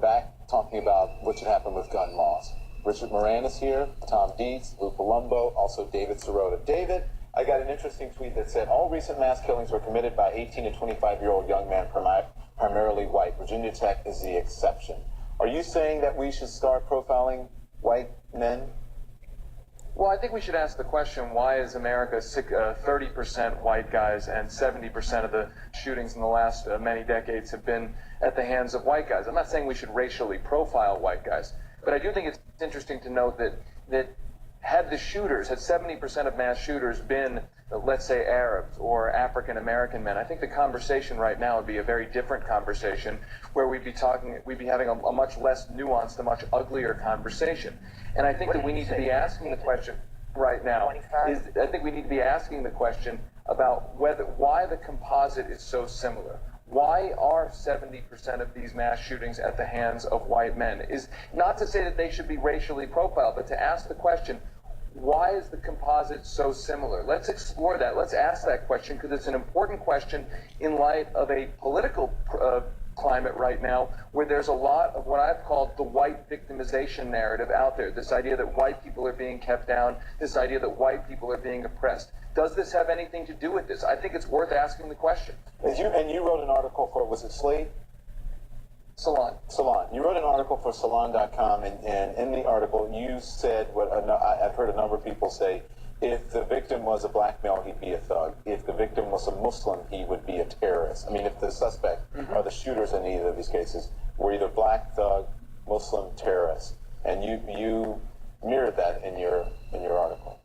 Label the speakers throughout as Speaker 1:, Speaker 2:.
Speaker 1: back talking about what should happen with gun laws. Richard Moran is here, Tom Dietz, Lou Palumbo, also David Sirota. David, I got an interesting tweet that said, all recent mass killings were committed by 18 to 25-year-old young men, primarily white. Virginia Tech is the exception. Are you saying that we should start profiling white men?
Speaker 2: Well, I think we should ask the question, why is America 30% white guys and 70% of the shootings in the last many decades have been at the hands of white guys? I'm not saying we should racially profile white guys, but I do think it's interesting to note that had 70% of mass shooters been, let's say, Arabs or African American men, I think the conversation right now would be a very different conversation, where we'd be having a much less nuanced, a much uglier conversation. And I think that we need to be asking the question right now about why the composite is so similar. Why are 70% of these mass shootings at the hands of white men? Is not to say that they should be racially profiled, but to ask the question, why is the composite so similar? Let's explore that. Let's ask that question, because it's an important question in light of a political climate right now where there's a lot of what I've called the white victimization narrative out there. This idea that white people are being kept down, this idea that white people are being oppressed. Does this have anything to do with this? I think it's worth asking the question.
Speaker 1: And you wrote an article for, was it Slate?
Speaker 2: Salon.
Speaker 1: You wrote an article for Salon.com, and in the article you said what I've heard a number of people say: if the victim was a black male, he'd be a thug. If the victim was a Muslim, he would be a terrorist. I mean, if the suspect or the shooters in either of these cases were either black thug, Muslim, terrorist, and you mirrored that in your article.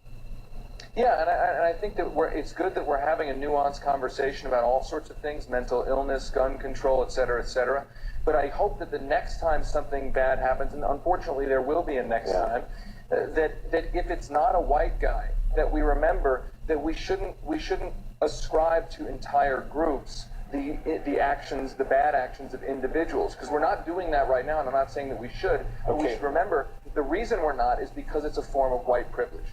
Speaker 2: Yeah, and I think that it's good that we're having a nuanced conversation about all sorts of things: mental illness, gun control, et cetera, et cetera. But I hope that the next time something bad happens, and unfortunately there will be a next time, that if it's not a white guy, that we remember that we shouldn't ascribe to entire groups the bad actions of individuals, because we're not doing that right now, and I'm not saying that we should, but we should remember the reason we're not is because it's a form of white privilege.